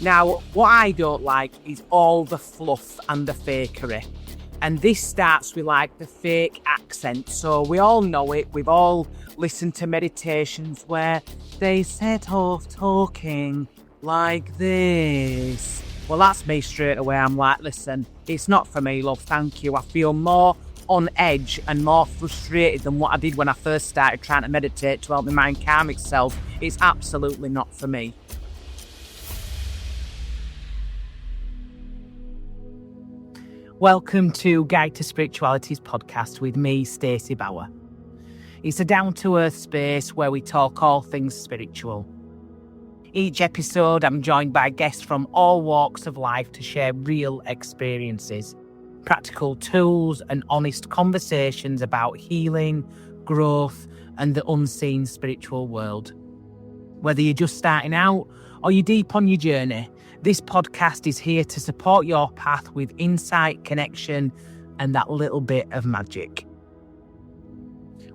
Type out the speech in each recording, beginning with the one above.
Now, what I don't like is all the fluff and the fakery. And this starts with like the fake accent. So we all know it. We've all listened to meditations where they set off talking like this. Well, that's me straight away. I'm like, listen, it's not for me, love. Thank you. I feel more on edge and more frustrated than what I did when I first started trying to meditate to help my mind calm itself. It's absolutely not for me. Welcome to Guide to Spirituality's podcast with me, Stacey Bauer. It's a down-to-earth space where we talk all things spiritual. Each episode, I'm joined by guests from all walks of life to share real experiences, practical tools and honest conversations about healing, growth and the unseen spiritual world. Whether you're just starting out or you're deep on your journey, this podcast is here to support your path with insight, connection, and that little bit of magic.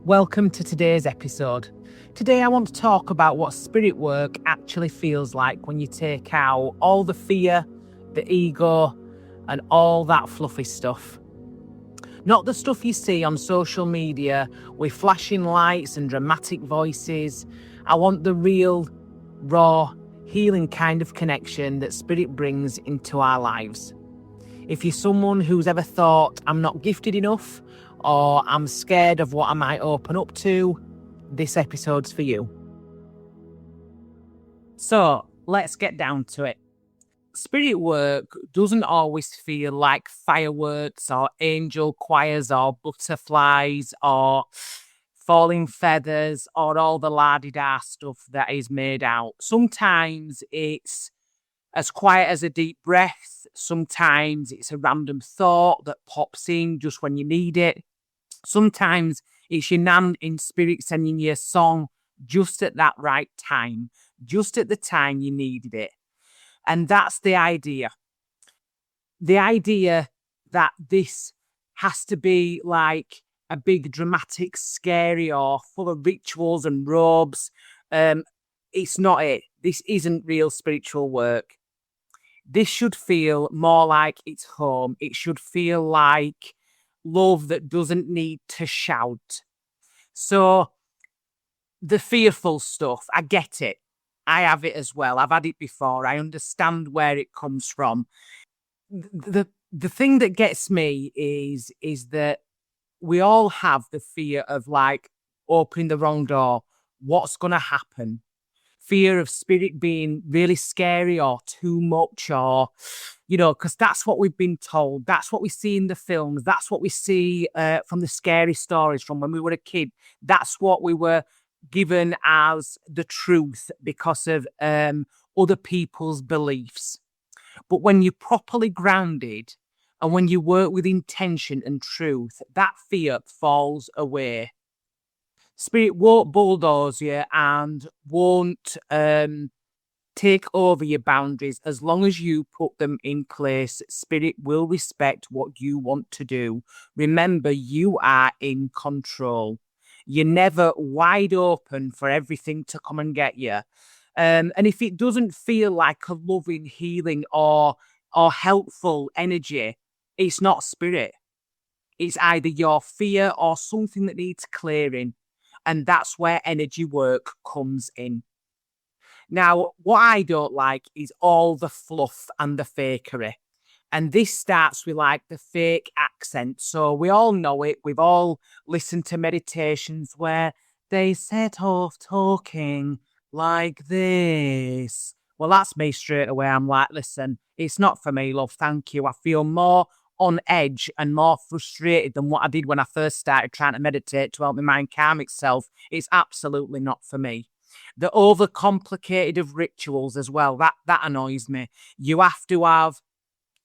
Welcome to today's episode. Today I want to talk about what spirit work actually feels like when you take out all the fear, the ego, and all that fluffy stuff. Not the stuff you see on social media with flashing lights and dramatic voices. I want the real, raw, healing kind of connection that spirit brings into our lives. If you're someone who's ever thought, I'm not gifted enough, or I'm scared of what I might open up to, this episode's for you. So, let's get down to it. Spirit work doesn't always feel like fireworks or angel choirs or butterflies or falling feathers or all the la-di-da stuff that is made out. Sometimes it's as quiet as a deep breath. Sometimes it's a random thought that pops in just when you need it. Sometimes it's your nan in spirit sending you a song just at that right time, just at the time you needed it. And that's the idea. The idea that this has to be like a big, dramatic, scary, or full of rituals and robes. It's not it. This isn't real spiritual work. This should feel more like it's home. It should feel like love that doesn't need to shout. So the fearful stuff, I get it. I have it as well. I've had it before. I understand where it comes from. The thing that gets me is that we all have the fear of like opening the wrong door. What's going to happen? Fear of spirit being really scary or too much, or, because that's what we've been told. That's what we see in the films. That's what we see from the scary stories from when we were a kid. That's what we were given as the truth because of other people's beliefs. But when you're properly grounded and when you work with intention and truth, that fear falls away. Spirit won't bulldoze you and won't take over your boundaries. As long as you put them in place, Spirit will respect what you want to do. Remember, you are in control. You're never wide open for everything to come and get you. And if it doesn't feel like a loving, healing, or helpful energy, it's not spirit. It's either your fear or something that needs clearing. And that's where energy work comes in. Now, what I don't like is all the fluff and the fakery. And this starts with like the fake accent. So we all know it. We've all listened to meditations where they set off talking like this. Well, that's me straight away. I'm like, listen, it's not for me, love. Thank you. I feel more on edge and more frustrated than what I did when I first started trying to meditate to help my mind calm itself. It's absolutely not for me. The overcomplicated of rituals as well, that annoys me. You have to have,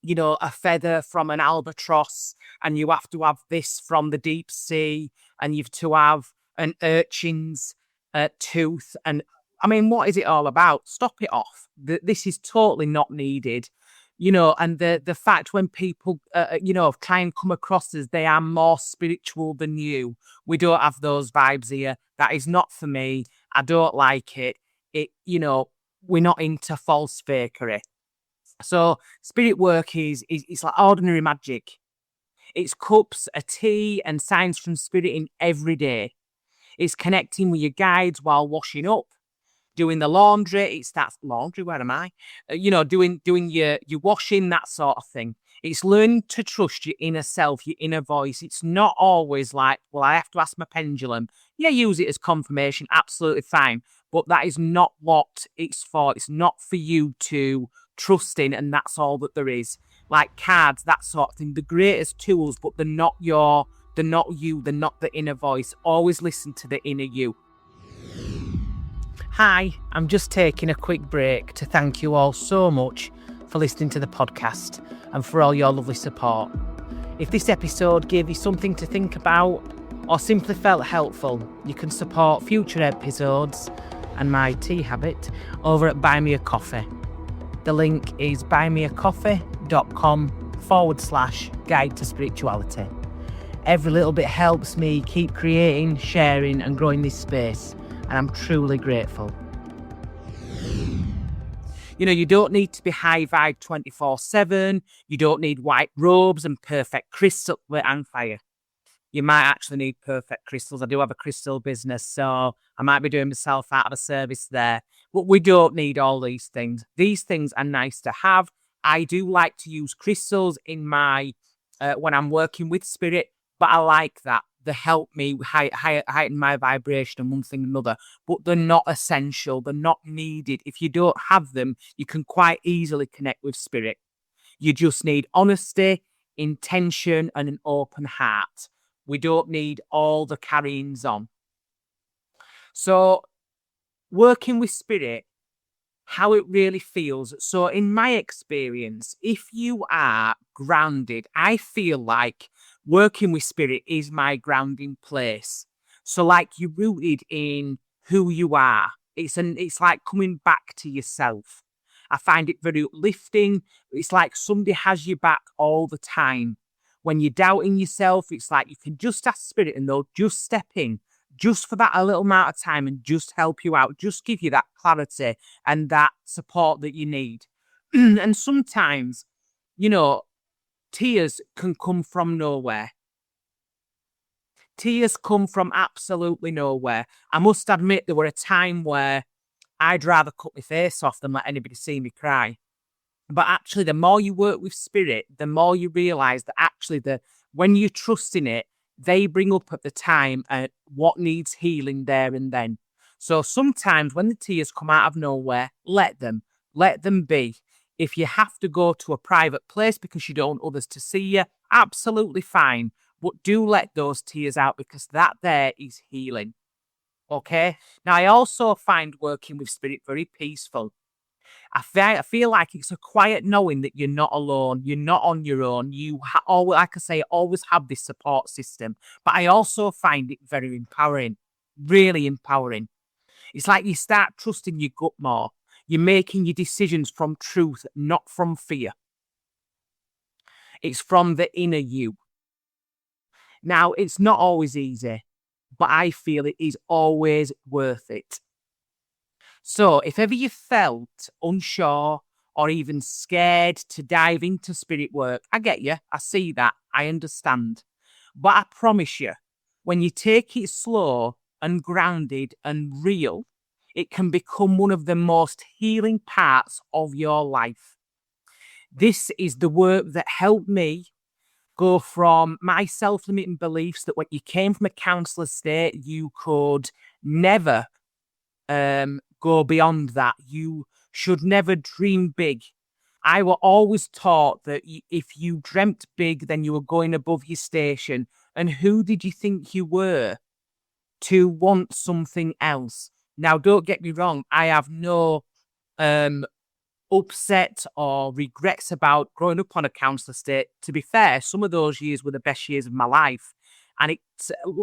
a feather from an albatross, and you have to have this from the deep sea, and you have to have an urchin's tooth. And I mean, what is it all about? Stop it off. This is totally not needed. And the fact when people, try and come across as they are more spiritual than you, we don't have those vibes here. That is not for me. I don't like it. We're not into false fakery. So spirit work is it's like ordinary magic. It's cups, a tea, and signs from spirit in every day. It's connecting with your guides while washing up, doing the laundry. It starts laundry. Where am I? Doing your washing, that sort of thing. It's learning to trust your inner self, your inner voice. It's not always like, well, I have to ask my pendulum. Yeah, use it as confirmation. Absolutely fine. But that is not what it's for. It's not for you to trust in, and that's all that there is. Like cards, that sort of thing. The greatest tools, but they're not you, they're not the inner voice. Always listen to the inner you. Hi, I'm just taking a quick break to thank you all so much for listening to the podcast and for all your lovely support. If this episode gave you something to think about or simply felt helpful, you can support future episodes and my tea habit over at Buy Me a Coffee. The link is buymeacoffee.com/guide to spirituality. Every little bit helps me keep creating, sharing and growing this space, and I'm truly grateful. You don't need to be high vibe 24/7. You don't need white robes and perfect crystal and fire. You might actually need perfect crystals. I do have a crystal business, so I might be doing myself out of a service there. But we don't need all these things. These things are nice to have. I do like to use crystals in my when I'm working with spirit, but I like that. They help me heighten my vibration and one thing and another, but they're not essential. They're not needed. If you don't have them, you can quite easily connect with spirit. You just need honesty, intention, and an open heart. We don't need all the carryings on. So, working with spirit, how it really feels. So, in my experience, if you are grounded, I feel like working with spirit is my grounding place. So, like you're rooted in who you are. It's like coming back to yourself. I find it very uplifting. It's like somebody has your back all the time. When you're doubting yourself, it's like you can just ask spirit and they'll just step in just for that a little amount of time and just help you out, just give you that clarity and that support that you need. And sometimes, tears can come from nowhere. Tears come from absolutely nowhere. I must admit, there were a time where I'd rather cut my face off than let anybody see me cry. But actually, the more you work with spirit, the more you realize that actually, when you trust in it, they bring up at the time what needs healing there and then. So sometimes when the tears come out of nowhere, let them be. If you have to go to a private place because you don't want others to see you, absolutely fine. But do let those tears out because that there is healing. Okay? Now, I also find working with spirit very peaceful. I feel like it's a quiet knowing that you're not alone. You're not on your own. You always, like I say, always have this support system. But I also find it very empowering, really empowering. It's like you start trusting your gut more. You're making your decisions from truth, not from fear. It's from the inner you. Now, it's not always easy, but I feel it is always worth it. So, if ever you felt unsure or even scared to dive into spirit work, I get you. I see that. I understand. But I promise you, when you take it slow and grounded and real, it can become one of the most healing parts of your life. This is the work that helped me go from my self-limiting beliefs that when you came from a counsellor state, you could never go beyond that. You should never dream big. I was always taught that if you dreamt big, then you were going above your station. And who did you think you were to want something else? Now, don't get me wrong. I have no upset or regrets about growing up on a council estate. To be fair, some of those years were the best years of my life. And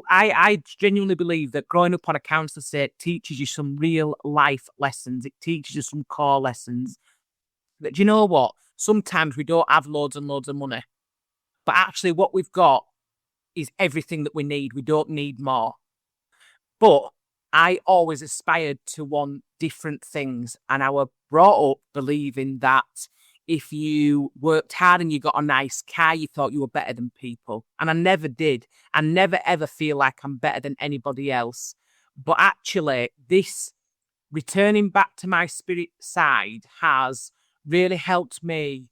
I genuinely believe that growing up on a council estate teaches you some real life lessons. It teaches you some core lessons. But do you know what? Sometimes we don't have loads and loads of money. But actually what we've got is everything that we need. We don't need more. But I always aspired to want different things. And I was brought up believing that if you worked hard and you got a nice car, you thought you were better than people. And I never did. I never ever feel like I'm better than anybody else. But actually, this returning back to my spirit side has really helped me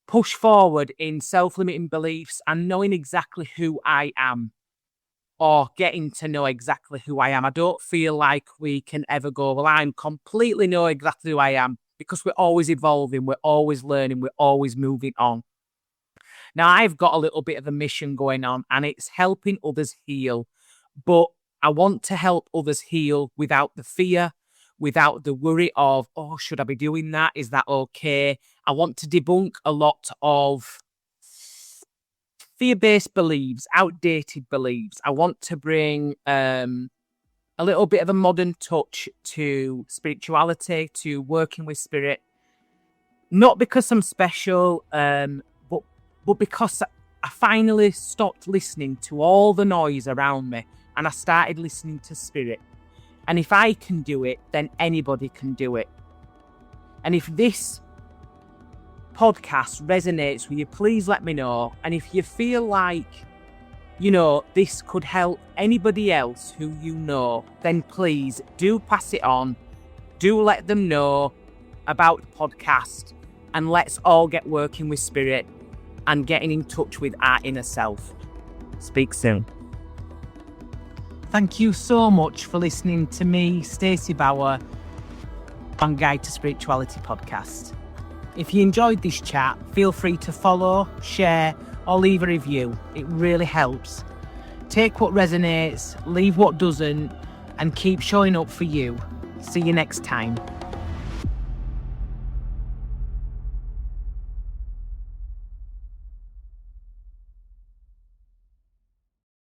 push forward in self-limiting beliefs and knowing exactly who I am, or getting to know exactly who I am. I don't feel like we can ever go, well, I completely know exactly who I am, because we're always evolving, we're always learning, we're always moving on. Now, I've got a little bit of a mission going on, and it's helping others heal. But I want to help others heal without the fear, without the worry of, oh, should I be doing that? Is that okay? I want to debunk a lot of fear-based beliefs, outdated beliefs. I want to bring a little bit of a modern touch to spirituality, to working with spirit. Not because I'm special, but because I finally stopped listening to all the noise around me and I started listening to spirit. And if I can do it, then anybody can do it. And if this podcast resonates with you, please let me know. And if you feel like, this could help anybody else who you know, then please do pass it on. Do let them know about the podcast, and let's all get working with spirit and getting in touch with our inner self. Speak soon. Thank you so much for listening to me, Stacey Bauer, on Guide to Spirituality podcast. If you enjoyed this chat, feel free to follow, share, or leave a review. It really helps. Take what resonates, leave what doesn't, and keep showing up for you. See you next time.